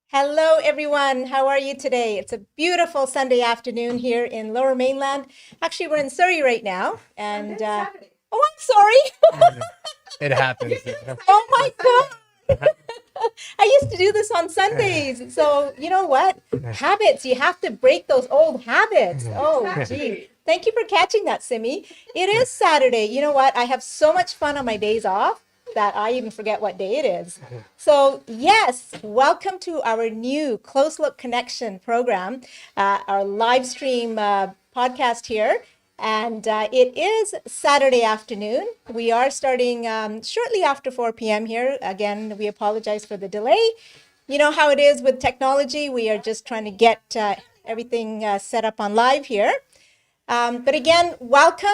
Hello, everyone. How are you today? It's a beautiful Sunday afternoon here in Lower Mainland. Actually, we're in Surrey right now. And oh, I'm sorry. It happens. Oh my God. I used to do this on Sundays. So you know what? Habits. You have to break those old habits. Oh, gee. Thank you for catching that, Simi. It is Saturday. You know what? I have so much fun on my days off that I even forget what day it is. So yes, welcome to our new Close Look Connection program, our live stream podcast here. And it is Saturday afternoon. We are starting shortly after 4 p.m. here. Again, we apologize for the delay. You know how it is with technology. We are just trying to get everything set up on live here. But again, welcome.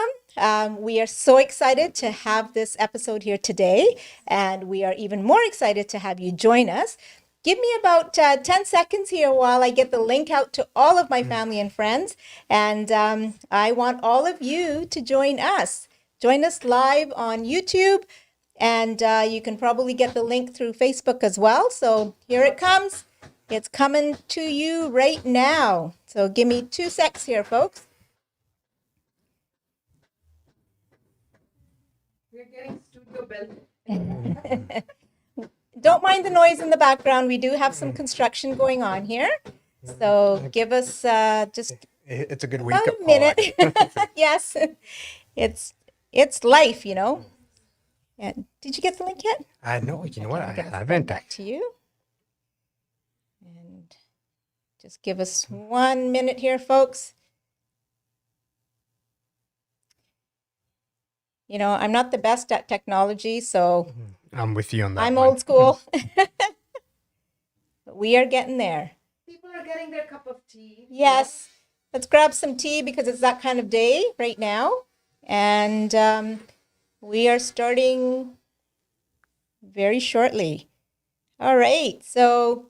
We are so excited to have this episode here today, and we are even more excited to have you join us. Give me about 10 seconds here while I get the link out to all of my family and friends, and I want all of you to join us. Join us live on YouTube, and you can probably get the link through Facebook as well. So here it comes. It's coming to you right now. So give me 2 secs here, folks. We're getting studio built. Don't mind the noise in the background. We do have some construction going on here. So give us just It's a good week. about a minute. Yes, it's life, you know. And did you get the link yet? I know. You know what? I Get this haven't. back to you. And just give us 1 minute here, folks. You know, I'm not the best at technology, so I'm with you on that. I'm one. old school. But we are getting there. People are getting their cup of tea. Yes. Let's grab some tea because it's that kind of day right now. And we are starting very shortly. All right. So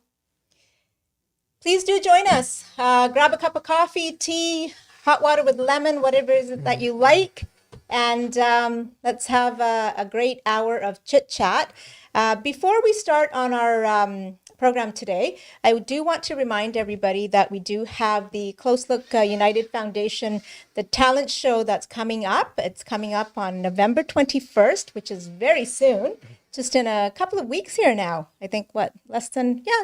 please do join us. Grab a cup of coffee, tea, hot water with lemon, whatever it is that you like. and let's have a great hour of chit chat. Before we start on our program today, I do want to remind everybody that we do have the Close Look United Foundation, the talent show that's coming up. It's coming up on November 21st, which is very soon. Just in a couple of weeks here now. I think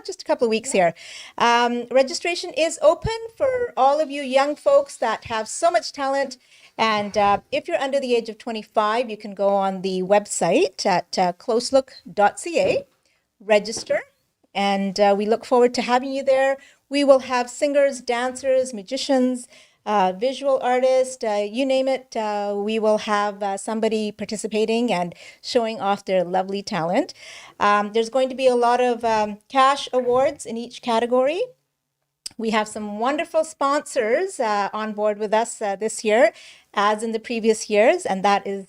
just a couple of weeks here. Registration is open for all of you young folks that have so much talent. And if you're under the age of 25, you can go on the website at closelook.ca, register, and we look forward to having you there. We will have singers, dancers, magicians, visual artist, you name it. We will have somebody participating and showing off their lovely talent. There's going to be a lot of cash awards in each category. We have some wonderful sponsors on board with us this year, as in the previous years, and that is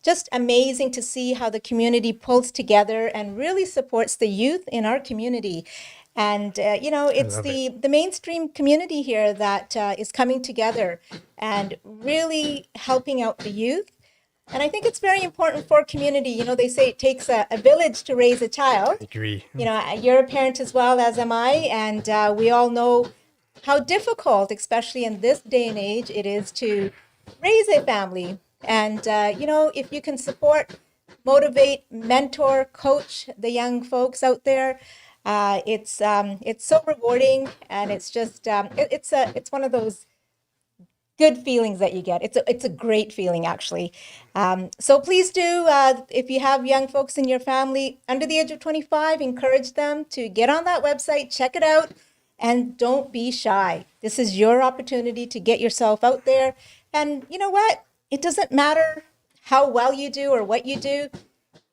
just amazing to see how the community pulls together and really supports the youth in our community. And, it's the mainstream community here that is coming together and really helping out the youth. And I think it's very important for community. They say it takes a village to raise a child. I agree. You're a parent as well, as am I. And we all know how difficult, especially in this day and age, it is to raise a family. And, if you can support, motivate, mentor, coach the young folks out there, it's so rewarding, and it's just it's one of those good feelings that you get. It's a great feeling, actually. So please do, if you have young folks in your family under the age of 25, encourage them to get on that website, check it out, and don't be shy. This is your opportunity to get yourself out there. And you know what? It doesn't matter how well you do or what you do.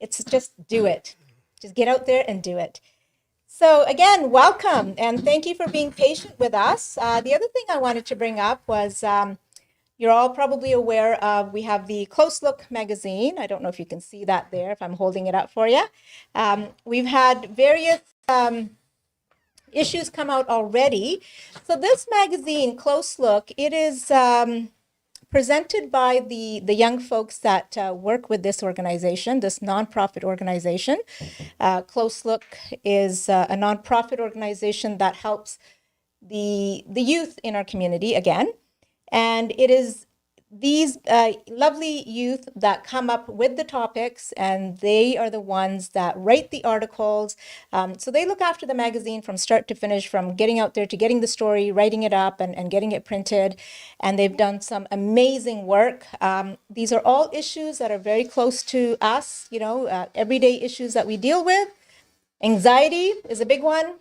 It's just do it. Just get out there and do it. So again, welcome, and thank you for being patient with us. The other thing I wanted to bring up was you're all probably aware of, we have the Close Look magazine. I don't know if you can see that there, if I'm holding it up for you. We've had various issues come out already. So this magazine, Close Look, it is presented by the young folks that work with this organization, this nonprofit organization. Close Look is a nonprofit organization that helps the youth in our community, again. And it is these lovely youth that come up with the topics, and they are the ones that write the articles. So they look after the magazine from start to finish, from getting out there to getting the story, writing it up, and getting it printed. And they've done some amazing work. These are all issues that are very close to us, everyday issues that we deal with. Anxiety is a big one.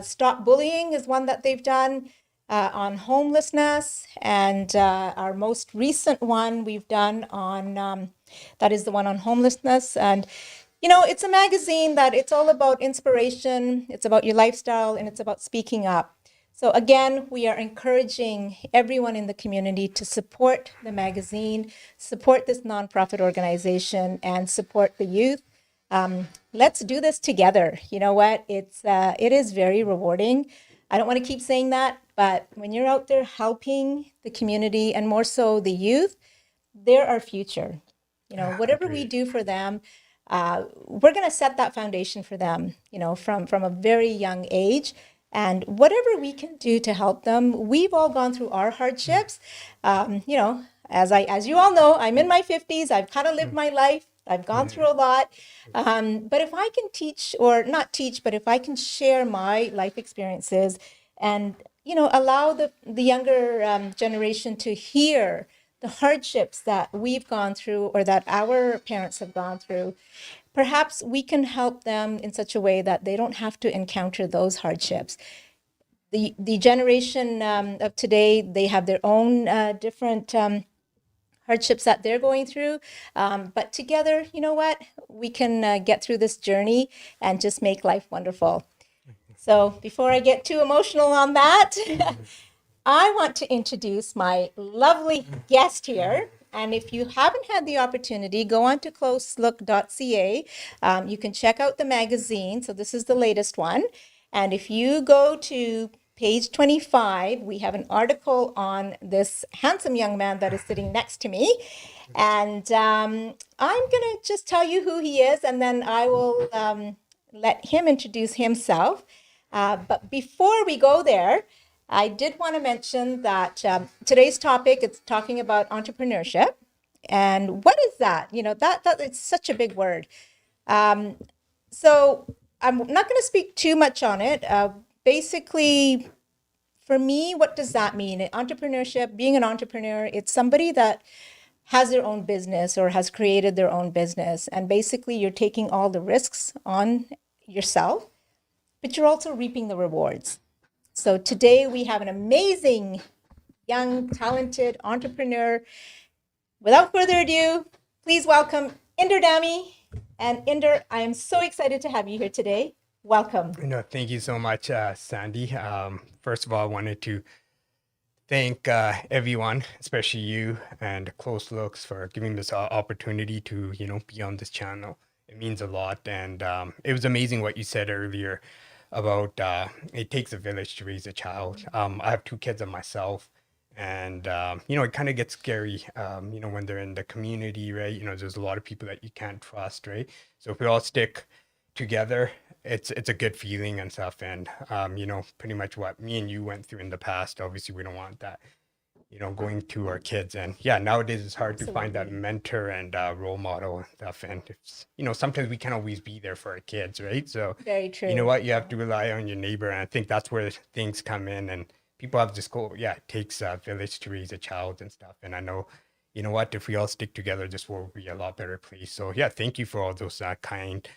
Stop bullying is one that they've done. On homelessness, and our most recent one we've done on, that is the one on homelessness. And, it's a magazine that it's all about inspiration, it's about your lifestyle, and it's about speaking up. So again, we are encouraging everyone in the community to support the magazine, support this nonprofit organization, and support the youth. Let's do this together. You know what? It is very rewarding. I don't want to keep saying that, but when you're out there helping the community, and more so the youth, they're our future. Whatever we do for them, we're going to set that foundation for them, from a very young age. And whatever we can do to help them, we've all gone through our hardships. As you all know, I'm in my 50s. I've kind of lived my life. I've gone through a lot. But if I can teach, or not teach, but if I can share my life experiences and, allow the younger generation to hear the hardships that we've gone through or that our parents have gone through, perhaps we can help them in such a way that they don't have to encounter those hardships. The generation of today, they have their own different hardships that they're going through. But together, you know what? We can get through this journey and just make life wonderful. So before I get too emotional on that, I want to introduce my lovely guest here. And if you haven't had the opportunity, go on to closelook.ca. You can check out the magazine. So this is the latest one. And if you go to page 25, we have an article on this handsome young man that is sitting next to me. And I'm going to just tell you who he is, and then I will let him introduce himself. But before we go there, I did want to mention that today's topic is talking about entrepreneurship. And what is that? You know, that it's such a big word. So I'm not going to speak too much on it. Basically, for me, what does that mean? Entrepreneurship, being an entrepreneur, it's somebody that has their own business or has created their own business. And basically, you're taking all the risks on yourself, but you're also reaping the rewards. So today we have an amazing, young, talented entrepreneur. Without further ado, please welcome Inder Dami. And Inder, I am so excited to have you here today. Welcome. No, thank you so much, Sandy. First of all, I wanted to thank everyone, especially you and Close Looks, for giving this opportunity to, be on this channel. It means a lot. And it was amazing what you said earlier about it takes a village to raise a child. I have 2 kids of myself. And, it kind of gets scary, when they're in the community, right? There's a lot of people that you can't trust, right? So if we all stick together, it's a good feeling and stuff. And, pretty much what me and you went through in the past, obviously we don't want that, going to our kids. And yeah, nowadays it's hard to find that mentor and role model and stuff. And it's, sometimes we can't always be there for our kids, right? So Very true. you know what, you have to rely on your neighbor. And I think that's where things come in. And people have this goal, it takes a village to raise a child and stuff. And I know, if we all stick together, this world will be a lot better place. So yeah, thank you for all those kind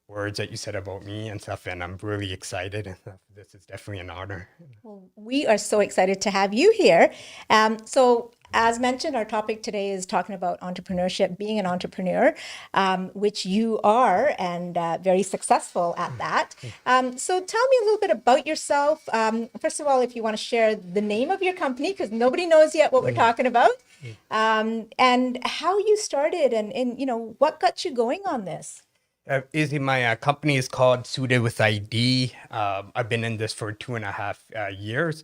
words that you said about me and stuff. And I'm really excited. And this is definitely an honor. Well, we are so excited to have you here. So as mentioned, our topic today is talking about entrepreneurship, being an entrepreneur, which you are, and very successful at that. So tell me a little bit about yourself. First of all, if you want to share the name of your company, because nobody knows yet what we're talking about, and how you started and what got you going on this. My company is called Suited with ID. I've been in this for 2.5 years.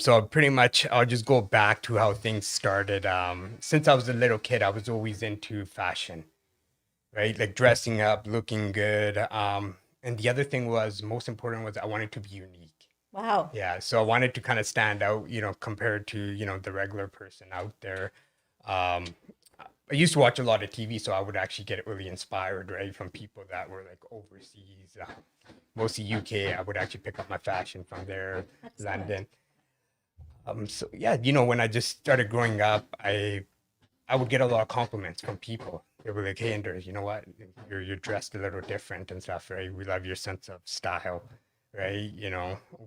So I'll just go back to how things started. Since I was a little kid, I was always into fashion, right? Like dressing up, looking good. And the other thing most important was I wanted to be unique. Wow. Yeah. So I wanted to kind of stand out, compared to, the regular person out there. I used to watch a lot of TV, so I would actually get really inspired, right, from people that were like overseas, mostly UK. I would actually pick up my fashion from there, London. So yeah, when I just started growing up, I would get a lot of compliments from people. They were like, "Hey, Anders, you know what? You're dressed a little different and stuff, right? We love your sense of style, right?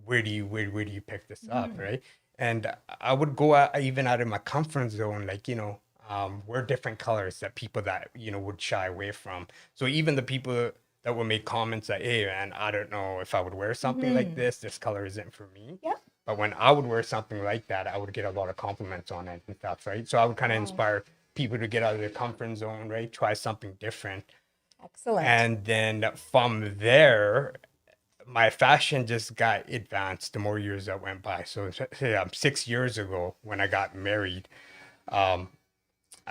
Where do you pick this up, right?" And I would go out, even out of my comfort zone, like wear different colors that people that would shy away from. So even the people that would make comments that, "Hey, man, I don't know if I would wear something like this. This color isn't for me." Yeah. But when I would wear something like that, I would get a lot of compliments on it and stuff, right? So I would kind of inspire people to get out of their comfort zone, right? Try something different. Excellent. And then from there, my fashion just got advanced the more years that went by. So 6 years ago, when I got married,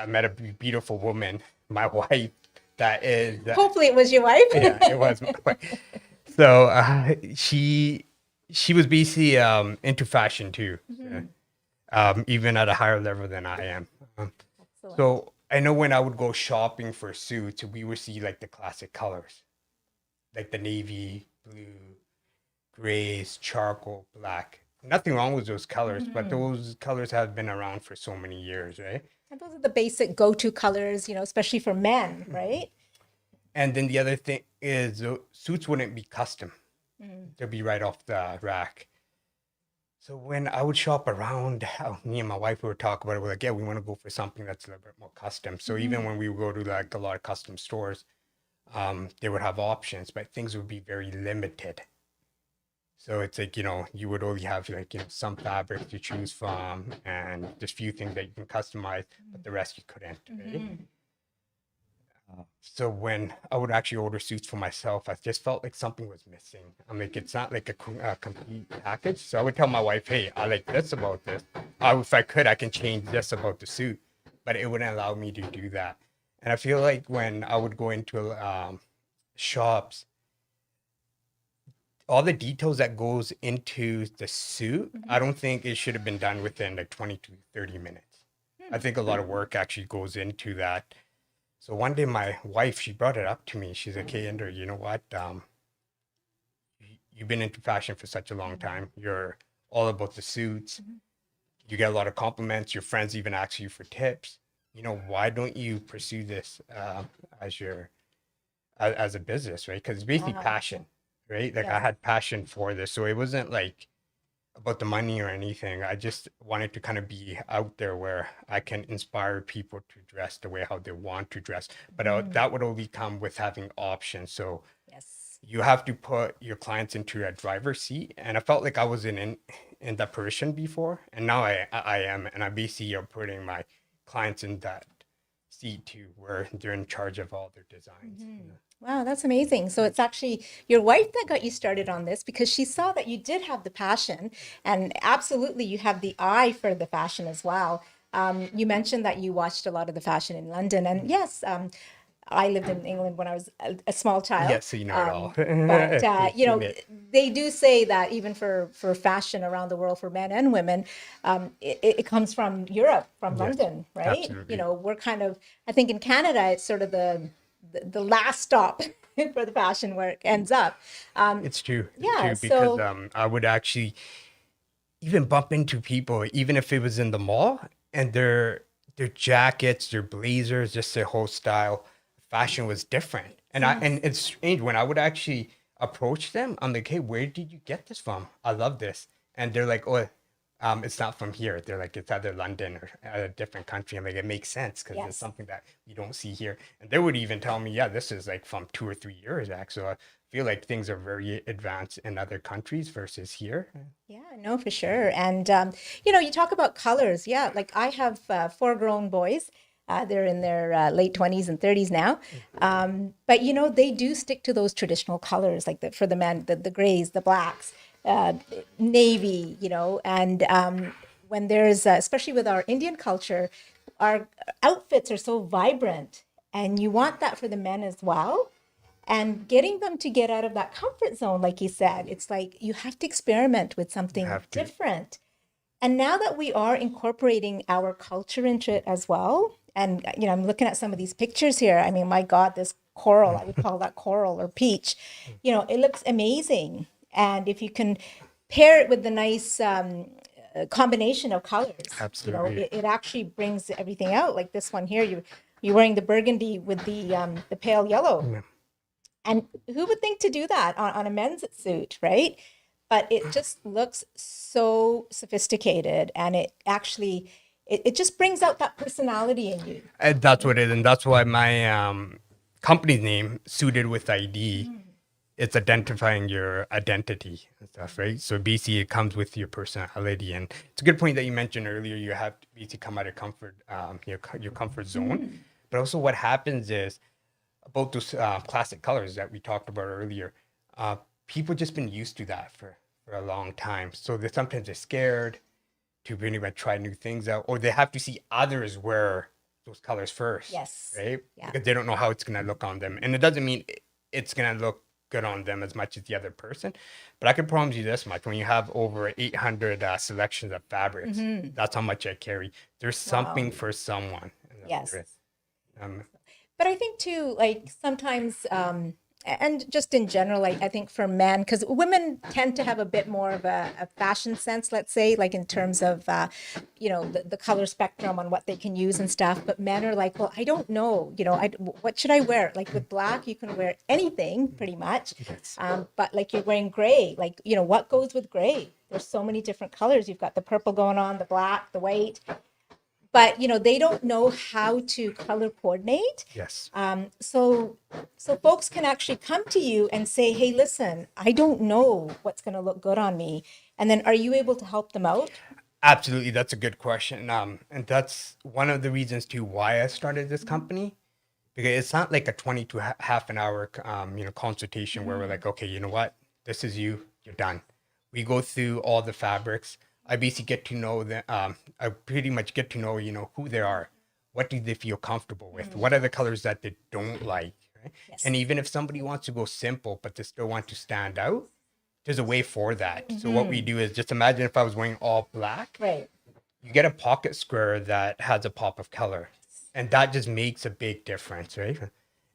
I met a beautiful woman, my wife, that is... Hopefully it was your wife. Yeah, it was my wife. So she was basically into fashion too, even at a higher level than I am. So I know when I would go shopping for suits, we would see like the classic colors, like the navy, blue, grays, charcoal, black. Nothing wrong with those colors, but those colors have been around for so many years, right? And those are the basic go-to colors, especially for men, right? And then the other thing is suits wouldn't be custom. They'll be right off the rack. So when I would shop around, me and my wife would talk about it. We're like, yeah, we want to go for something that's a little bit more custom. So even when we would go to like a lot of custom stores, they would have options, but things would be very limited. So it's like, you would only have like, some fabric to choose from and just few things that you can customize, but the rest you couldn't, right? So when I would actually order suits for myself, I just felt like something was missing. I'm like, it's not like a complete package. So I would tell my wife, hey, I like this about this. If I could, I can change this about the suit, but it wouldn't allow me to do that. And I feel like when I would go into shops, all the details that goes into the suit, I don't think it should have been done within like 20 to 30 minutes. I think a lot of work actually goes into that. So one day my wife, she brought it up to me. She's like, hey, Ender, you know what? You've been into fashion for such a long time. You're all about the suits. You get a lot of compliments. Your friends even ask you for tips. You know, why don't you pursue this as your as a business, right? Because it's basically Wow. passion, right? Like I Yes. had passion for this, so it wasn't like about the money or anything. I just wanted to kind of be out there where I can inspire people to dress the way how they want to dress. But that would only come with having options. So Yes. you have to put your clients into a driver's seat. And I felt like I was in that position before, and now I am, and I basically are putting my clients in that seat too, where they're in charge of all their designs. Wow, that's amazing. So it's actually your wife that got you started on this because she saw that you did have the passion and absolutely you have the eye for the fashion as well. You mentioned that you watched a lot of the fashion in London, and yes, I lived in England when I was a small child. Yeah, so you know it all. But You've you know, seen it. they do say that even for fashion around the world for men and women, it comes from Europe, from Yes, London, right? absolutely. You know, we're kind of, I think in Canada, it's sort of the last stop for the fashion where it ends up. It's true. It's Yeah, true because so I would actually even bump into people, even if it was in the mall, and their jackets, their blazers, just their whole style, fashion was different. And it's strange when I would actually approach them. I'm like, hey, where did you get this from? I love this, and they're like, oh, it's not from here. They're like, it's either London or a different country. I'm like, it makes sense because it's yes. something that we don't see here. And they would even tell me, yeah, this is like from 2 or 3 years back. So I feel like things are very advanced in other countries versus here. Yeah, no, for sure. And you know, you talk about colors. Yeah, like I have four grown boys. They're in their late 20s and 30s now. But you know, they do stick to those traditional colors, like for the men, the grays, the blacks, uh, navy, you know, and when there's, especially with our Indian culture, our outfits are so vibrant, and you want that for the men as well. And getting them to get out of that comfort zone, like you said, it's like you have to experiment with You something have to. different. And now that we are incorporating our culture into it as well, and you know, I'm looking at some of these pictures here. I mean, my God, this coral, I would call that coral or peach. You know, it looks amazing. And if you can pair it with the nice combination of colors, you know, Absolutely. it actually brings everything out. Like this one here, you're wearing the burgundy with the pale yellow. Yeah. And who would think to do that on a men's suit, right? But it just looks so sophisticated, and it actually it just brings out that personality in you. And that's what it is. And that's why my company's name, Suited with ID, it's identifying your identity and stuff, right? So basically it comes with your personality. And it's a good point that you mentioned earlier. You have to basically come out of your comfort zone. But also what happens is about those classic colors that we talked about earlier, people just been used to that for a long time. So they sometimes they're scared to really like try new things out, or they have to see others wear those colors first, Yes. right? Yeah. Because they don't know how it's gonna look on them, and it doesn't mean it's gonna look good on them as much as the other person. But I can promise you this much: when you have over 800 selections of fabrics, that's how much I carry. There's something for someone. And that's Yes. there is. Um, But I think too, like sometimes, and just in general, I think for men, because women tend to have a bit more of a fashion sense, let's say, like in terms of, you know, the color spectrum on what they can use and stuff. But men are like, well, I don't know, you know, what should I wear? Like with black, you can wear anything pretty much. But like you're wearing gray, like, you know, what goes with gray? There's so many different colors. You've got the purple going on, the black, the white. But you know they don't know how to color coordinate. yes. So folks can actually come to you and say, hey, listen, I don't know what's going to look good on me, and then are you able to help them out? Absolutely, that's a good question. And that's one of the reasons too why I started this company, because it's not like a 20 to half an hour, consultation where we're Mm-hmm. like, okay, you know what, this is you, you're done. We go through all the fabrics. I basically get to know them. I pretty much get to know, who they are. What do they feel comfortable with? What are the colors that they don't like? Right? Yes. And even if somebody wants to go simple, but they still want to stand out, there's a way for that. So what we do is just imagine if I was wearing all black, Right. you get a pocket square that has a pop of color, and that just makes a big difference, right? It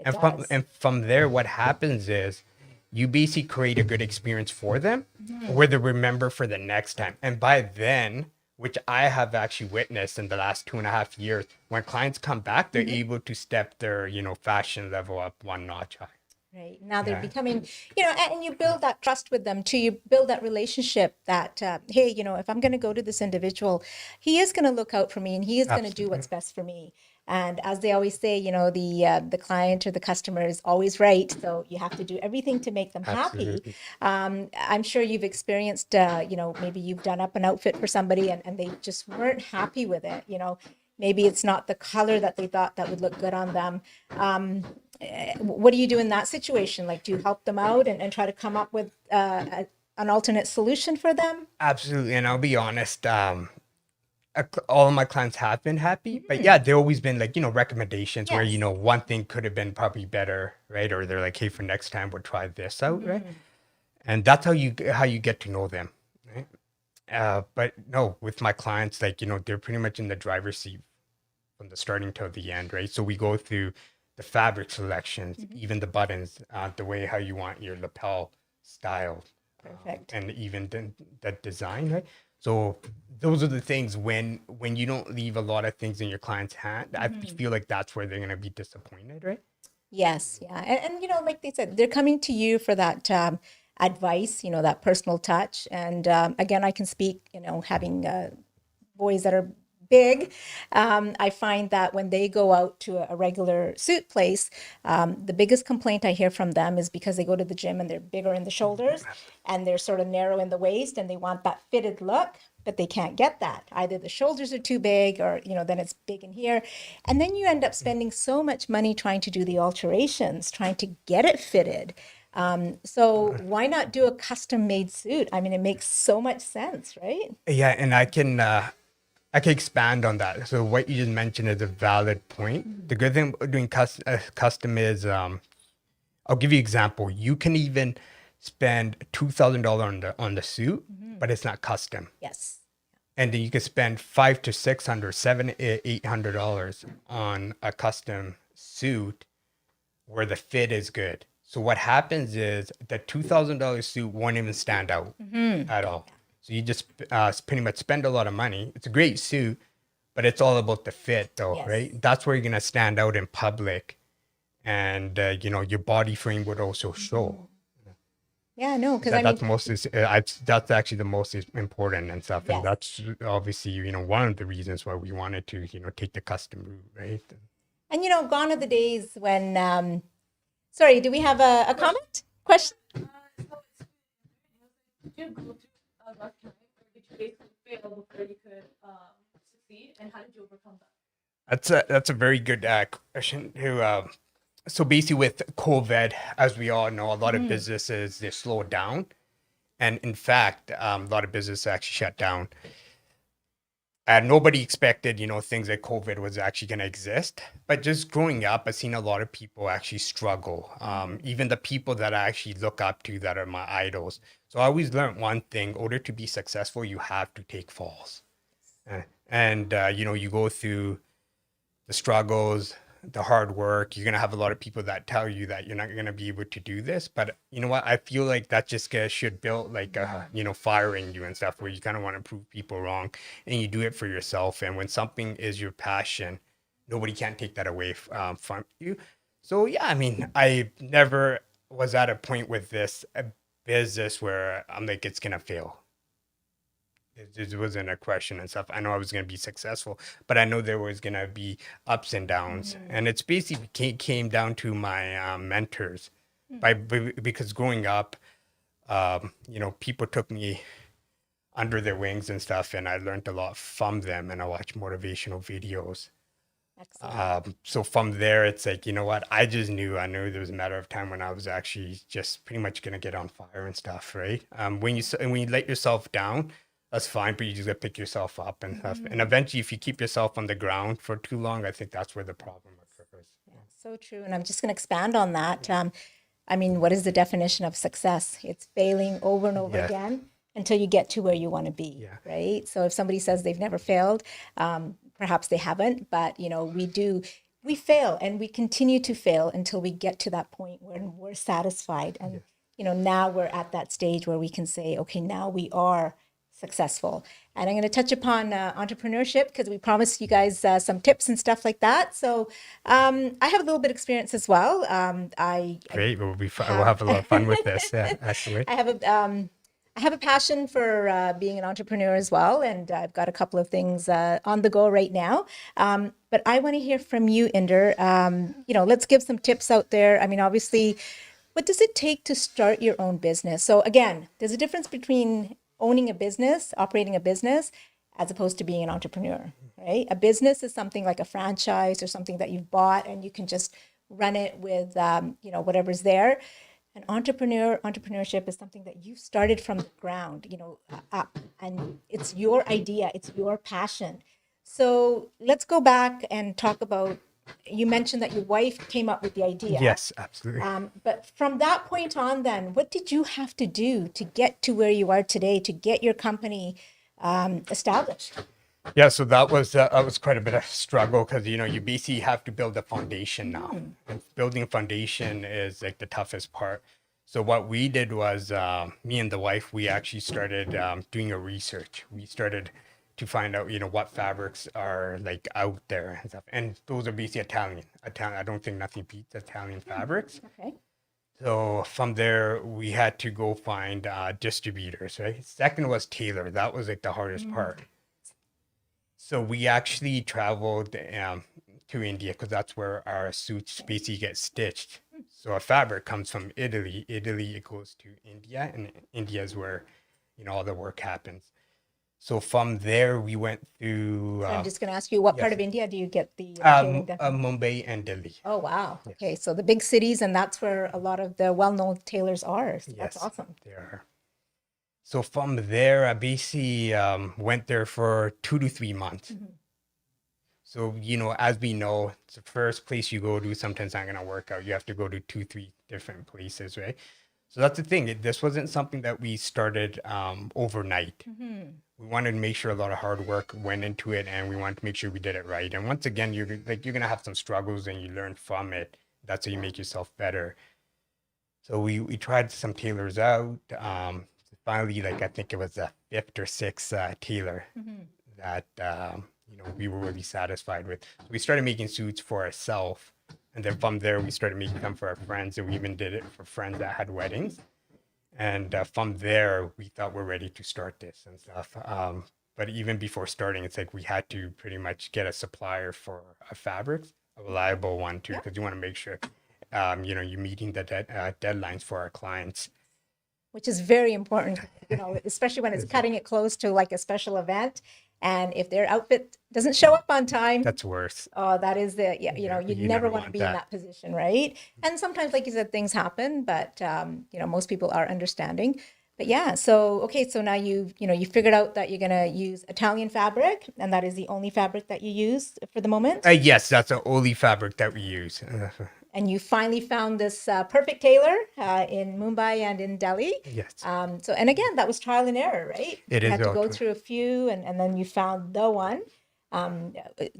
And from does. and from there, what happens is you basically create a good experience for them, where they remember for the next time. And by then, which I have actually witnessed in the last 2.5 years, when clients come back, they're able to step their fashion level up one notch high. Right. Now they're Yeah. becoming, and you build that trust with them too. You build that relationship that, hey, if I'm going to go to this individual, he is going to look out for me and he is going to do what's best for me. And as they always say, the client or the customer is always right. So you have to do everything to make them happy. Absolutely. I'm sure you've experienced, maybe you've done up an outfit for somebody and they just weren't happy with it. Maybe it's not the color that they thought that would look good on them. What do you do in that situation? Like, do you help them out and try to come up with an alternate solution for them? Absolutely. And I'll be honest, all of my clients have been happy, but yeah, there always been like, recommendations where, Yes. one thing could have been probably better, right? Or they're like, hey, for next time, we'll try this out, right? And that's how you get to know them, right? But no, with my clients, like, they're pretty much in the driver's seat from the starting till the end, right? So we go through the fabric selections, even the buttons, the way how you want your lapel style, Perfect. and even the design, right? So those are the things when you don't leave a lot of things in your client's hand, I feel like that's where they're gonna be disappointed, right? Yes, yeah, and like they said, they're coming to you for that advice, that personal touch. And again, I can speak, having boys that are big. I find that when they go out to a regular suit place, the biggest complaint I hear from them is because they go to the gym and they're bigger in the shoulders and they're sort of narrow in the waist and they want that fitted look, but they can't get that. Either the shoulders are too big or, then it's big in here. And then you end up spending so much money trying to do the alterations, trying to get it fitted. So why not do a custom made suit? I mean, it makes so much sense, right? Yeah, and I can expand on that. So what you just mentioned is a valid point. The good thing about doing custom is, I'll give you an example. You can even spend $2,000 on the suit, but it's not custom. Yes. And then you can spend 500 to 600, $700, $800 on a custom suit where the fit is good. So what happens is the $2,000 suit won't even stand out at all. So you just pretty much spend a lot of money. It's a great suit, but it's all about the fit, though, Yes. right? That's where you're gonna stand out in public, and your body frame would also show. Yeah, no, because I mean, That's that's actually the most important and stuff, Yes. and that's obviously one of the reasons why we wanted to take the custom route, right? and gone are the days when, sorry, do we have a comment? Question? Did you go through a rough time, or did you basically fail before you could succeed? And how did you overcome that? That's a very good question. So basically, with COVID, as we all know, a lot of businesses they slowed down, and in fact, a lot of businesses actually shut down. And nobody expected, things like COVID was actually going to exist. But just growing up, I've seen a lot of people actually struggle. Even the people that I actually look up to that are my idols. So I always learned one thing: in order to be successful, you have to take falls. And you go through the struggles, the hard work. You're gonna have a lot of people that tell you that you're not gonna be able to do this. But you know what? I feel like that just should build like firing you and stuff, where you kind of want to prove people wrong, and you do it for yourself. And when something is your passion, nobody can take that away from you. So yeah, I mean, I never was at a point with this business where I'm like it's gonna fail. It wasn't a question and stuff. I know I was going to be successful, but I know there was going to be ups and downs. And it's basically came down to my mentors because growing up, people took me under their wings and stuff. And I learned a lot from them, and I watched motivational videos. Excellent. So from there, it's like, you know what? I knew there was a matter of time when I was actually just pretty much gonna get on fire and stuff, right? When you let yourself down, that's fine, but you just gotta pick yourself up and stuff. And eventually, if you keep yourself on the ground for too long, I think that's where the problem occurs. So true. And I'm just going to expand on that. I mean, what is the definition of success? It's failing over and over Yes. again until you get to where you want to be, Yeah. right? So if somebody says they've never failed, perhaps they haven't, but we fail and we continue to fail until we get to that point where we're satisfied. And, now we're at that stage where we can say, okay, now we are successful. And I'm going to touch upon entrepreneurship because we promised you guys some tips and stuff like that. So I have a little bit of experience as well. Great, we'll be fun. We'll have a lot of fun with this. Yeah, actually. I have a passion for being an entrepreneur as well, and I've got a couple of things on the go right now. But I want to hear from you, Inder. Let's give some tips out there. I mean, obviously, what does it take to start your own business? So again, there's a difference between owning a business, operating a business, as opposed to being an entrepreneur, right? A business is something like a franchise or something that you've bought and you can just run it with, whatever's there. An entrepreneurship is something that you started from the ground, up, and it's your idea, it's your passion. So let's go back and talk about, you mentioned that your wife came up with the idea. Yes, absolutely. But from that point on, then, what did you have to do to get to where you are today, to get your company established? Yeah, so that was quite a bit of struggle because you basically have to build a foundation now, and building a foundation is like the toughest part. So what we did was me and the wife, we actually started doing a research. We started to find out what fabrics are like out there and stuff, and those are basically Italian. I don't think nothing beats Italian fabrics. Okay. So from there, we had to go find distributors, right? Second was tailor. That was like the hardest part. So we actually traveled to India because that's where our suits basically get stitched. So our fabric comes from Italy. Italy, it goes to India, and India is where all the work happens. So from there, we went through. So I'm just going to ask you, what part yes. of India do you get the tailoring done? Mumbai and Delhi. Oh, wow. Okay, so the big cities, and that's where a lot of the well-known tailors are. So that's Yes, awesome. they are. So from there, I basically went there for 2 to 3 months. So, as we know, it's the first place you go to, sometimes not going to work out. You have to go to 2, 3 different places, right? So that's the thing. This wasn't something that we started overnight. We wanted to make sure a lot of hard work went into it, and we wanted to make sure we did it right. And once again, you're going to have some struggles, and you learn from it. That's how you make yourself better. So we tried some tailors out. Finally, I think it was the 5th or 6th tailor that we were really satisfied with. So we started making suits for ourselves, and then from there we started making them for our friends, and we even did it for friends that had weddings. And from there, we thought we're ready to start this and stuff. But even before starting, it's like we had to pretty much get a supplier for our fabrics, a reliable one too, because you want to make sure you're meeting the deadlines for our clients. Which is very important, especially when it's cutting it close to like a special event. And if their outfit doesn't show up on time, That's worse. oh, that is you you never never want to want be in that. that position, right? And sometimes, like you said, things happen, but most people are understanding. But yeah, so now you figured out that you're gonna use Italian fabric, and that is the only fabric that you use for the moment. Yes, that's the only fabric that we use. And you finally found this perfect tailor in Mumbai and in Delhi. Yes. And again, that was trial and error, right? It you is had to all go trial. through a few, and then you found the one.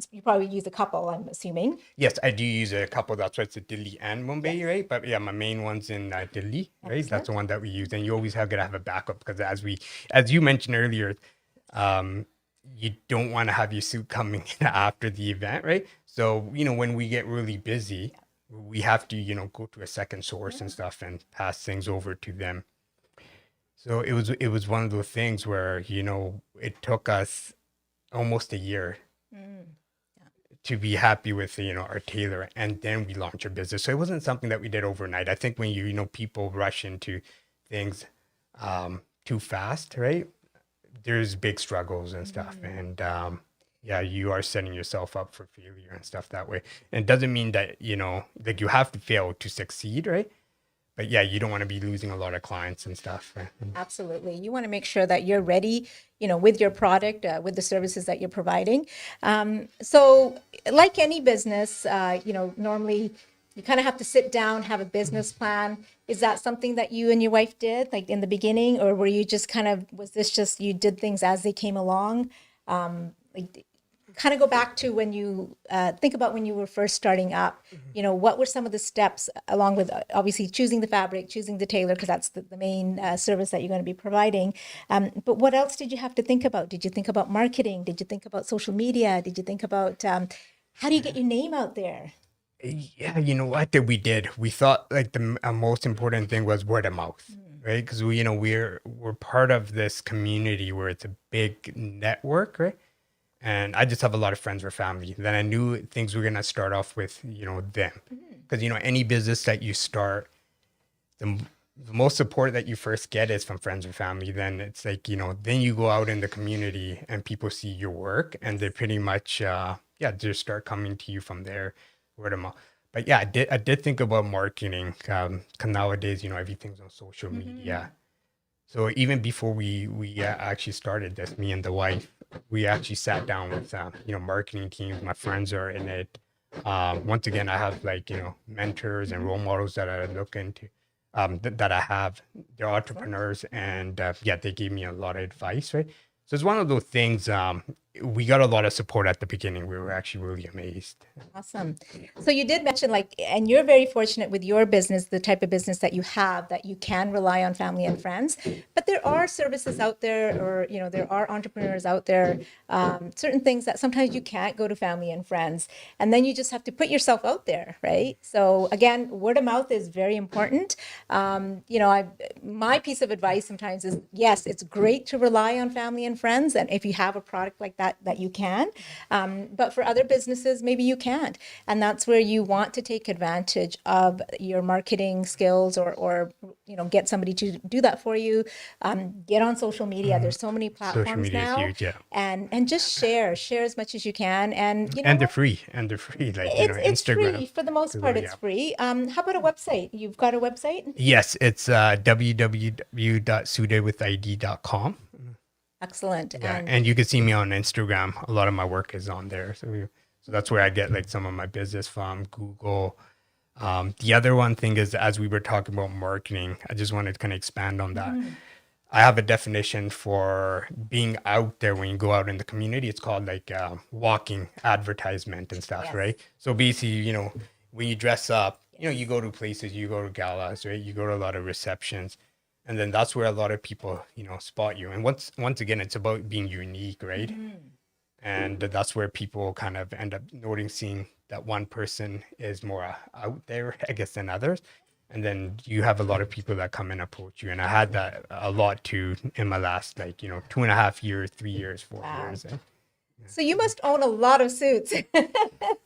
You probably use a couple, I'm assuming. Yes, I do use a couple. That's why it's Delhi and Mumbai, right? But yeah, my main one's in Delhi, right? Excellent. That's the one that we use, and you always got to have a backup because as you mentioned earlier, you don't want to have your suit coming in after the event, right? So when we get really busy, we have to go to a second source and stuff and pass things over to them. So it was one of those things where it took us almost a year to be happy with our tailor, and then we launched our business. So it wasn't something that we did overnight. I think when people rush into things too fast, right? There's big struggles and stuff, and yeah, you are setting yourself up for failure and stuff that way. And it doesn't mean that, like you have to fail to succeed, right? But yeah, you don't want to be losing a lot of clients and stuff. Right? Absolutely. You want to make sure that you're ready, with your product, with the services that you're providing. So, like any business, normally you kind of have to sit down, have a business plan. Is that something that you and your wife did, like in the beginning, or were you just was this just you did things as they came along? Like, kind of go back to when you think about when you were first starting up, what were some of the steps along with obviously choosing the fabric, choosing the tailor, because that's the main service that you're going to be providing. But what else did you have to think about? Did you think about marketing? Did you think about social media? Did you think about how do you get your name out there? Yeah, you know what? That we did. We thought like the most important thing was word of mouth, right? Because we're part of this community where it's a big network, right? And I just have a lot of friends or family. Then I knew things were gonna start off with them, because any business that you start, the most support that you first get is from friends or family. Then it's like then you go out in the community and people see your work and they pretty much just start coming to you from there, word of mouth. But yeah, I did think about marketing, 'cause nowadays everything's on social media. So even before we actually started this, me and the wife, we actually sat down with marketing teams. My friends are in it. Once again, I have like mentors and role models that I look into, that I have. They're entrepreneurs, and they gave me a lot of advice, right? So it's one of those things. We got a lot of support at the beginning. We were actually really amazed. Awesome. So you did mention and you're very fortunate with your business, the type of business that you have, that you can rely on family and friends. But there are services out there, or, there are entrepreneurs out there, certain things that sometimes you can't go to family and friends. And then you just have to put yourself out there, right? So again, word of mouth is very important. My piece of advice sometimes is, yes, it's great to rely on family and friends. And if you have a product like that you can. But for other businesses, maybe you can't. And that's where you want to take advantage of your marketing skills, or get somebody to do that for you. Get on social media. There's so many Social platforms media is now. huge, yeah. And just share as much as you can. And And they're what? free. And they're free. Like It's Instagram. free for the most part. It's Yeah. free. How about a website? You've got a website? Yes, it's www.sudewithid.com. Excellent. Yeah, and you can see me on Instagram. A lot of my work is on there. So that's where I get like some of my business from, Google. The other one thing is, as we were talking about marketing, I just wanted to kind of expand on that. I have a definition for being out there when you go out in the community. It's called like walking advertisement and stuff, Yes. right? So basically, when you dress up, you go to places, you go to galas, right? You go to a lot of receptions. And then that's where a lot of people, spot you. And once again, it's about being unique, right? And that's where people kind of end up noticing that one person is more out there, I guess, than others. And then you have a lot of people that come and approach you. And I had that a lot too in my last, 2.5 years, 3 years, 4 Wow. years. So you must own a lot of suits.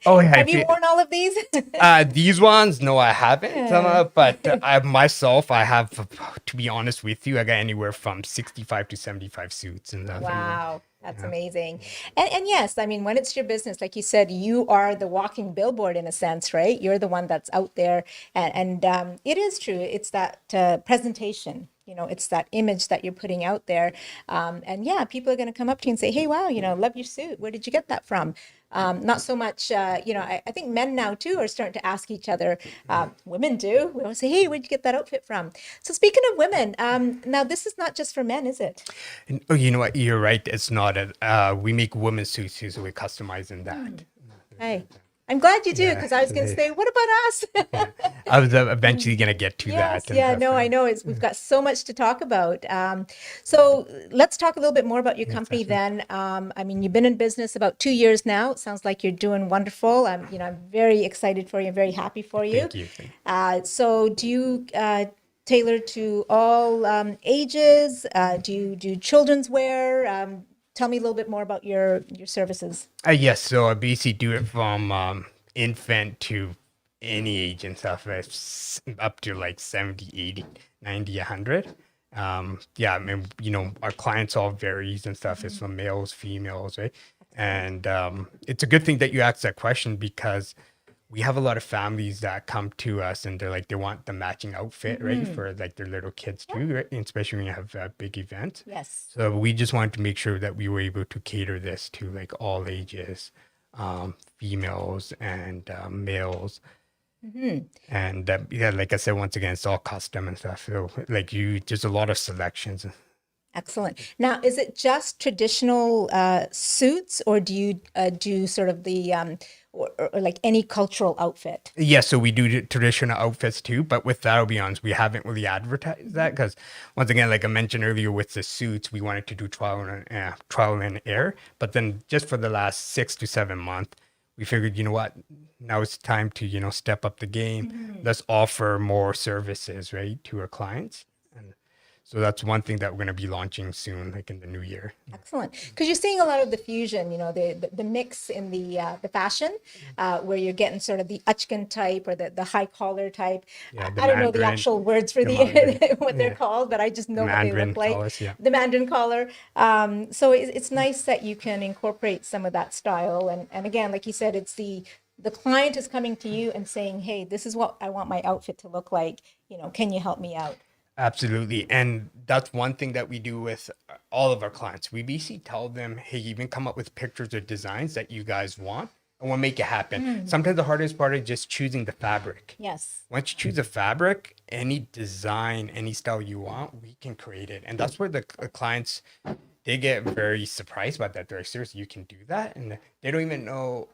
Oh, yeah. Have you worn all of these? These ones, no, I haven't. But I myself, I have, to be honest with you, I got anywhere from 65 to 75 suits. And Wow, that's amazing. And yes, I mean, when it's your business, like you said, you are the walking billboard in a sense, right? You're the one that's out there. And it is true. It's that presentation. It's that image that you're putting out there. And yeah, people are going to come up to you and say, hey, wow, love your suit. Where did you get that from? Not so much, I think men now too are starting to ask each other. Women do. We always say, hey, where'd you get that outfit from? So speaking of women, now this is not just for men, is it? And, oh, you know what? You're right. It's not we make women's suits too, so we're customizing that. Hey, I'm glad you do, Yeah, because I was going to say, what about us? I was eventually going to get to Yes, that. yeah, no, I know. We've got so much to talk about. So let's talk a little bit more about your company then. I mean, you've been in business about 2 years now. It sounds like you're doing wonderful. I'm very excited for you. I'm very happy for you. Thank you. So do you tailor to all ages? Do you do children's wear? Tell me a little bit more about your services. Yes, so I basically do it from infant to any age and stuff. It's up to like 70, 80, 90, 100. Yeah, I mean, our clients all varies and stuff. It's from males, females, right? And it's a good thing that you asked that question because we have a lot of families that come to us and they're like, they want the matching outfit, right? For like their little kids too, right? And especially when you have big events. Yes. So we just wanted to make sure that we were able to cater this to like all ages, females and males. And yeah, like I said, once again, it's all custom and stuff. So like there's a lot of selections. Excellent. Now, is it just traditional suits, or do you do sort of the or like any cultural outfit? Yeah, so we do traditional outfits too, but with that, I'll be honest, we haven't really advertised that because once again, like I mentioned earlier with the suits, we wanted to do trial and error. But then just for the last 6 to 7 months, we figured, you know what, now it's time to, step up the game. Let's offer more services, right, to our clients. And so that's one thing that we're going to be launching soon, like in the new year. Excellent, because you're seeing a lot of the fusion, the mix in the fashion, where you're getting sort of the Uchkin type or the high collar type. Yeah, I don't know the Mandarin- actual words for what they're called, but I just know what they Mandarin look like. collars, yeah. The Mandarin collar. So it's nice that you can incorporate some of that style. And again, like you said, it's the client is coming to you and saying, hey, this is what I want my outfit to look like. Can you help me out? Absolutely. And that's one thing that we do with all of our clients. We basically tell them, hey, even come up with pictures or designs that you guys want and we'll make it happen. Sometimes the hardest part is just choosing the fabric. Yes. Once you choose a fabric, any design, any style you want, we can create it. And that's where the clients, they get very surprised about that. They're like, seriously, you can do that? And they don't even know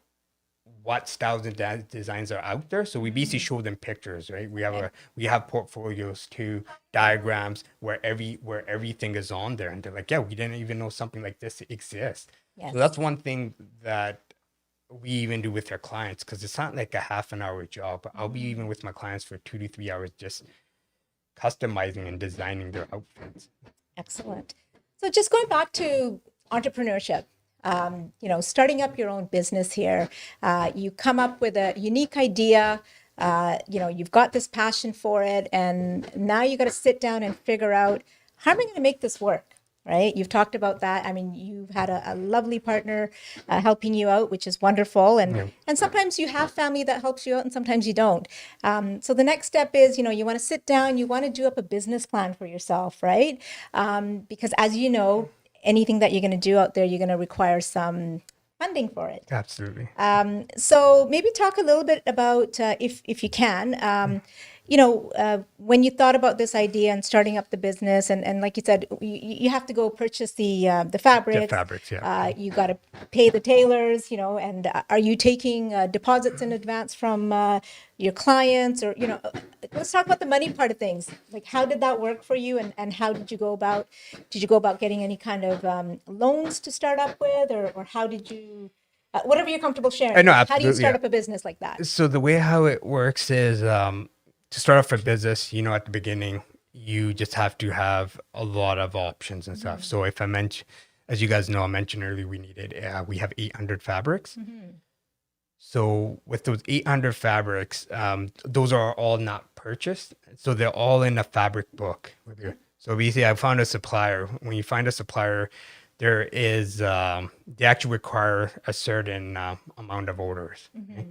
what styles and designs are out there. So we basically show them pictures, right? We have portfolios too, diagrams where everything is on there, and they're like, yeah, we didn't even know something like this exists. Yes. So that's one thing that we even do with our clients, because it's not like a half an hour job, but I'll be even with my clients for 2 to 3 hours just customizing and designing their outfits. Excellent. So just going back to entrepreneurship, starting up your own business here, you come up with a unique idea, you've got this passion for it, and now you got to sit down and figure out, how am I going to make this work? Right? You've talked about that. I mean, you've had a lovely partner helping you out, which is wonderful. And sometimes you have family that helps you out and sometimes you don't. So the next step is, you want to sit down, you want to do up a business plan for yourself, right? Because as you know, anything that you're going to do out there, you're going to require some funding for it. Absolutely. So maybe talk a little bit about, if you can, when you thought about this idea and starting up the business, and like you said, you have to go purchase the fabrics. The fabrics, yeah. You got to pay the tailors, and are you taking deposits in advance from your clients, or let's talk about the money part of things. Like, how did that work for you, and how did you go about? Did you go about getting any kind of loans to start up with, or how did you? Whatever you're comfortable sharing. No, How do you absolutely, start yeah. up a business like that? So the way how it works is to start off a business, at the beginning, you just have to have a lot of options and stuff. So if I mention, as you guys know, I mentioned earlier, we have 800 fabrics. So with those 800 fabrics, those are all not purchased. So they're all in a fabric book. So basically, I found a supplier. When you find a supplier, there is, they actually require a certain amount of orders. Okay?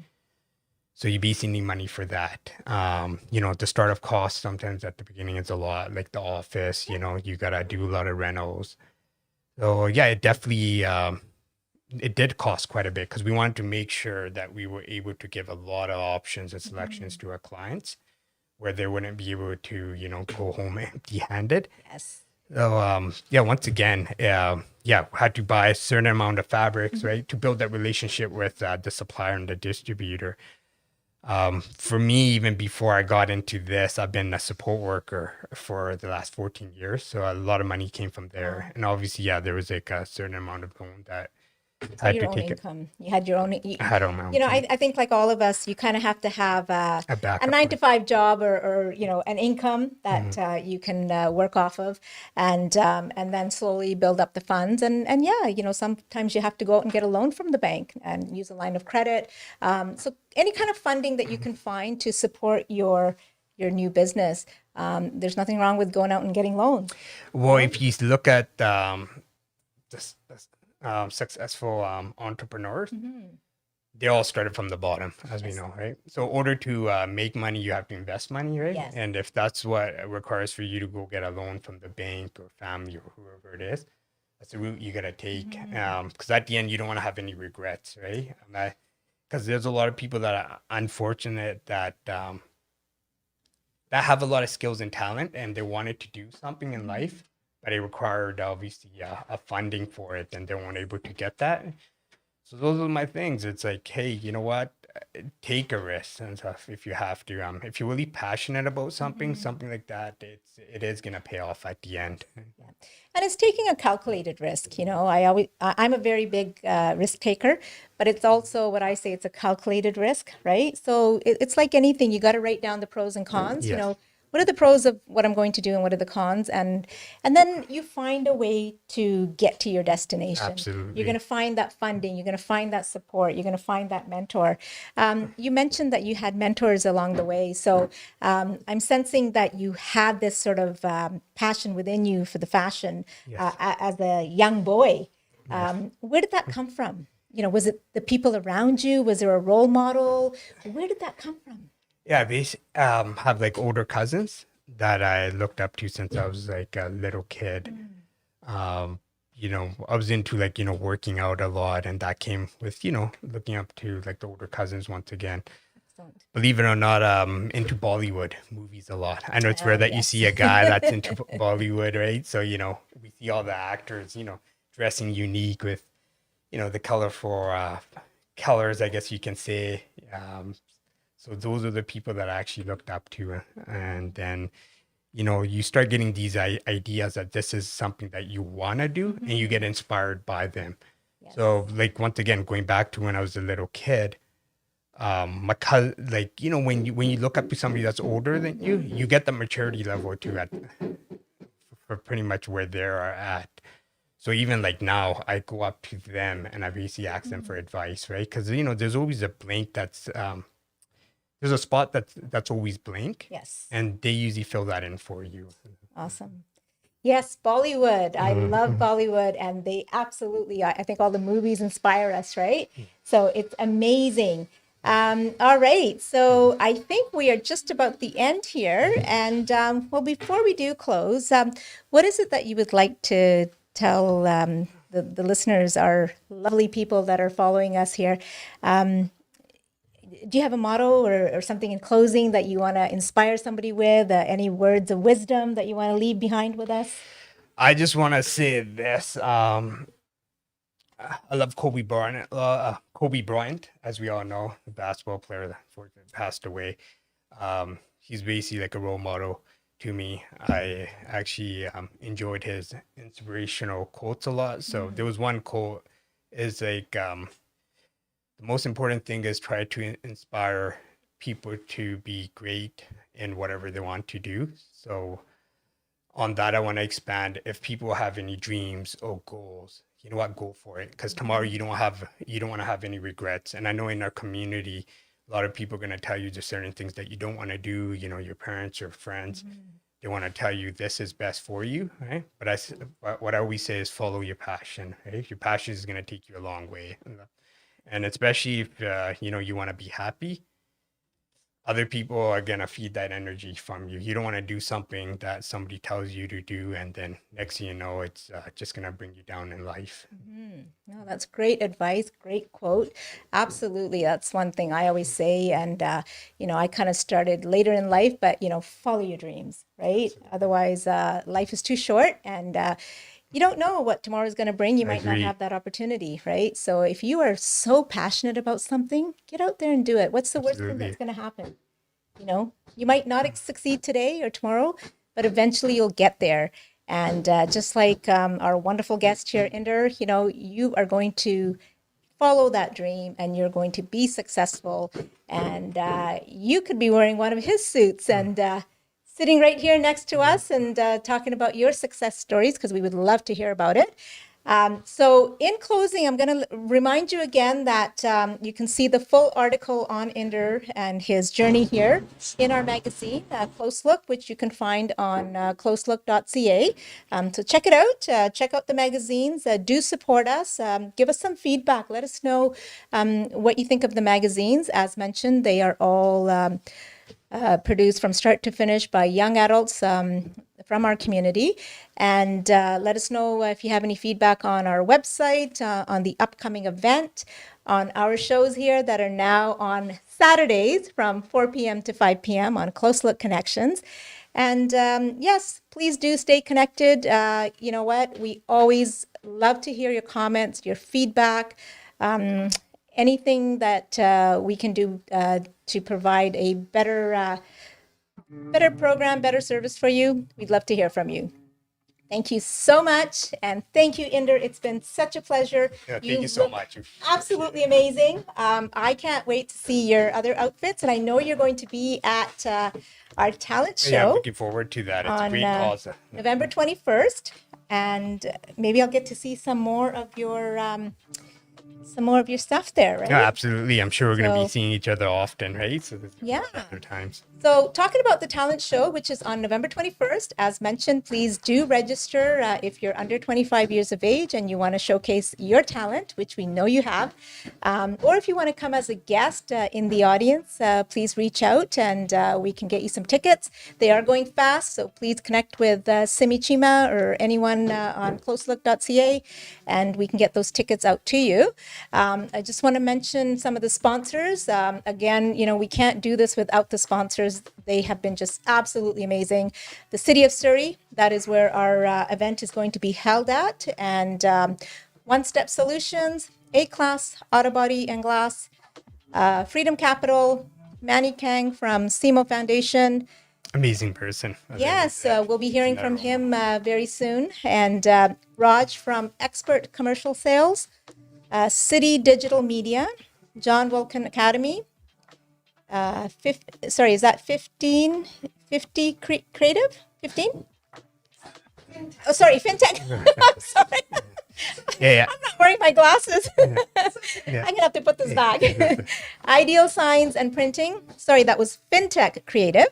So you basically need money for that. The startup cost sometimes at the beginning is a lot, like the office, you got to do a lot of rentals. So yeah, it definitely, it did cost quite a bit because we wanted to make sure that we were able to give a lot of options and selections to our clients where they wouldn't be able to, go home empty handed. Yes. So once again, had to buy a certain amount of fabrics, right, to build that relationship with the supplier and the distributor. For me, even before I got into this, I've been a support worker for the last 14 years. So a lot of money came from there. And obviously, there was like a certain amount of loan that I had Your to own take it. income. You had your own. I had on my own. I think like all of us, you kind of have to have a backup 9-to-5 job or an income that you can work off of, and then slowly build up the funds. And sometimes you have to go out and get a loan from the bank and use a line of credit. So any kind of funding that you can find to support your new business. There's nothing wrong with going out and getting loans. Well, if you look at successful entrepreneurs, they all started from the bottom, as we Yes. know, right? So, in order to make money, you have to invest money, right? Yes. And if that's what it requires for you to go get a loan from the bank or family or whoever it is, that's the route you gotta take. Because at the end, you don't want to have any regrets, right? Because there's a lot of people that are unfortunate that have a lot of skills and talent, and they wanted to do something in life, but it required obviously a funding for it, and they weren't able to get that. So those are my things. It's like, hey, you know what? Take a risk and stuff if you have to. If you're really passionate about something like that, it is gonna pay off at the end. And it's taking a calculated risk. I'm a very big risk taker, but it's also what I say, it's a calculated risk, right? So it's like anything, you got to write down the pros and cons. Yes. What are the pros of what I'm going to do and what are the cons? And then you find a way to get to your destination. Absolutely. You're going to find that funding. You're going to find that support. You're going to find that mentor. You mentioned that you had mentors along the way. So I'm sensing that you had this sort of passion within you for the fashion Yes. as a young boy. Where did that come from? Was it the people around you? Was there a role model? Where did that come from? Yeah, have like older cousins that I looked up to since I was like a little kid. I was into like, working out a lot, and that came with, looking up to like the older cousins once again. Excellent. Believe it or not, into Bollywood movies a lot. I know it's rare that you Yes. see a guy that's into Bollywood, right? So, we see all the actors, dressing unique with, the colorful colors, I guess you can say. So those are the people that I actually looked up to. And then, you start getting these ideas that this is something that you want to do, and you get inspired by them. Yes. So like, once again, going back to when I was a little kid, my cousin, like, when you look up to somebody that's older than you, you get the maturity level too for pretty much where they are at. So even like now, I go up to them and I basically ask them for advice, right? Because there's always a blank there's a spot that's always blank, Yes. and they usually fill that in for you. Awesome. Yes, Bollywood. I love Bollywood, and they absolutely, I think all the movies inspire us, right? So it's amazing. All right. So I think we are just about the end here. And well, before we do close, what is it that you would like to tell the listeners, our lovely people that are following us here? Do you have a motto or something in closing that you want to inspire somebody with? Any words of wisdom that you want to leave behind with us? I just want to say this. I love Kobe Bryant. Kobe Bryant, as we all know, the basketball player that unfortunately passed away. He's basically like a role model to me. I actually enjoyed his inspirational quotes a lot. So there was one quote is like, the most important thing is try to inspire people to be great in whatever they want to do. So on that, I want to expand. If people have any dreams or goals, you know what, go for it. Because tomorrow you don't want to have any regrets. And I know in our community, a lot of people are going to tell you just certain things that you don't want to do. Your parents, your friends, they want to tell you this is best for you, right? But what I always say is follow your passion, right? Your passion is going to take you a long way. And especially if, you want to be happy, other people are going to feed that energy from you. You don't want to do something that somebody tells you to do, and then next thing you know, it's just going to bring you down in life. No, that's great advice. Great quote. Absolutely. That's one thing I always say. And, I kind of started later in life, but, follow your dreams, right? Otherwise, life is too short, and you don't know what tomorrow is going to bring. You might not Agree. have that opportunity, right? So if you are so passionate about something, get out there and do it. What's the worst thing Absolutely. that's going to happen? You might not succeed today or tomorrow, but eventually you'll get there. And just like our wonderful guest here, Inder, you are going to follow that dream and you're going to be successful. And you could be wearing one of his suits and sitting right here next to us and talking about your success stories, because we would love to hear about it. So in closing, I'm going to remind you again that you can see the full article on Inder and his journey here in our magazine, Close Look, which you can find on closelook.ca. So check it out. Check out the magazines. Do support us. Give us some feedback. Let us know what you think of the magazines. As mentioned, they are all produced from start to finish by young adults from our community. And let us know if you have any feedback on our website, on the upcoming event, on our shows here that are now on Saturdays from 4 p.m. to 5 p.m. on Close Look Connections. And yes, please do stay connected. You know what? We always love to hear your comments, your feedback. Anything that we can do to provide a better program, better service for you, we'd love to hear from you. Thank you so much. And thank you, Inder. It's been such a pleasure. Yeah, thank you so look much. Absolutely amazing. I can't wait to see your other outfits. And I know you're going to be at our talent show. Yeah, I'm looking forward to that. It's a great cause. November 21st. And maybe I'll get to see some more of your stuff there, right? Yeah, absolutely. I'm sure we're going to So- be seeing each other often, right? So there's Yeah. other times. So talking about the talent show, which is on November 21st, as mentioned, please do register if you're under 25 years of age and you want to showcase your talent, which we know you have. Or if you want to come as a guest in the audience, please reach out and we can get you some tickets. They are going fast, so please connect with Simi Chima or anyone on closelook.ca and we can get those tickets out to you. I just want to mention some of the sponsors. Again, you know, we can't do this without the sponsors. They have been just absolutely amazing. The City of Surrey, that is where our event is going to be held at. And One Step Solutions, A-Class, Auto Body and Glass, Freedom Capital, Manny Kang from SEMO Foundation. Amazing person. Yes, we'll be hearing from him very soon. And Raj from Expert Commercial Sales, City Digital Media, John Wilkin Academy. Sorry, is that 1550 Creative? 15? Oh, sorry, FinTech. I'm sorry. Yeah. I'm not wearing my glasses. Yeah. I'm gonna have to put this back. Ideal Signs and Printing. Sorry, that was FinTech Creative.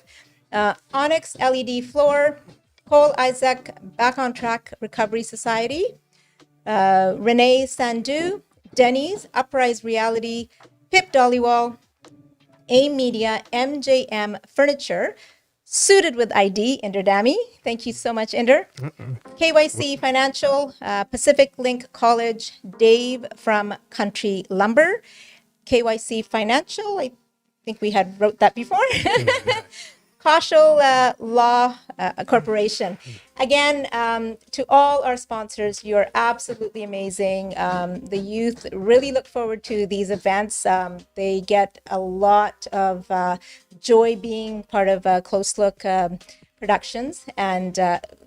Onyx LED Floor. Cole Isaac Back on Track Recovery Society. Renee Sandu. Denny's Uprise Reality. Pip Dollywall. AIM Media, MJM Furniture, Suited with ID, Inder Dami. Thank you so much, Inder. KYC Financial, Pacific Link College, Dave from Country Lumber. KYC Financial, I think we had wrote that before. Kaushal Law Corporation. Again, to all our sponsors, you're absolutely amazing. The youth really look forward to these events. They get a lot of joy being part of Close Look Productions. And,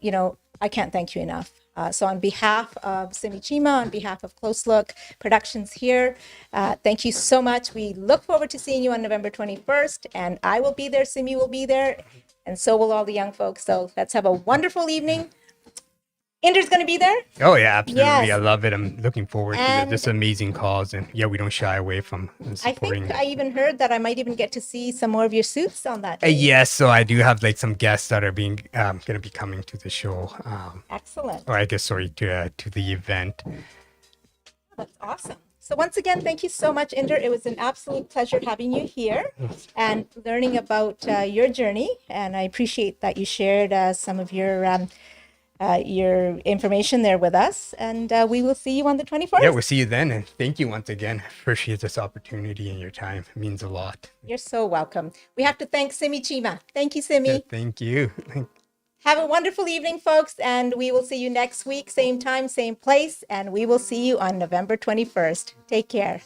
you know, I can't thank you enough. So on behalf of Simi Chima, on behalf of Close Look Productions here, thank you so much. We look forward to seeing you on November 21st, and I will be there, Simi will be there, and so will all the young folks. So let's have a wonderful evening. Inder's going to be there. Oh, yeah, absolutely. Yes. I love it. I'm looking forward to And- this amazing cause. And yeah, we don't shy away from I supporting think I even heard that I might even get to see some more of your suits on that day. Yes, so I do have like some guests that are being going to be coming to the show. Excellent. Or I guess, sorry, to the event. That's awesome. So once again, thank you so much, Inder. It was an absolute pleasure having you here and learning about your journey. And I appreciate that you shared some of your information there with us. And we will see you on the 24th. Yeah, we'll see you then. And thank you once again. Appreciate this opportunity and your time. It means a lot. You're so welcome. We have to thank Simi Chima. Thank you, Simi. Yeah, thank you. Have a wonderful evening, folks. And we will see you next week, same time, same place. And we will see you on November 21st. Take care.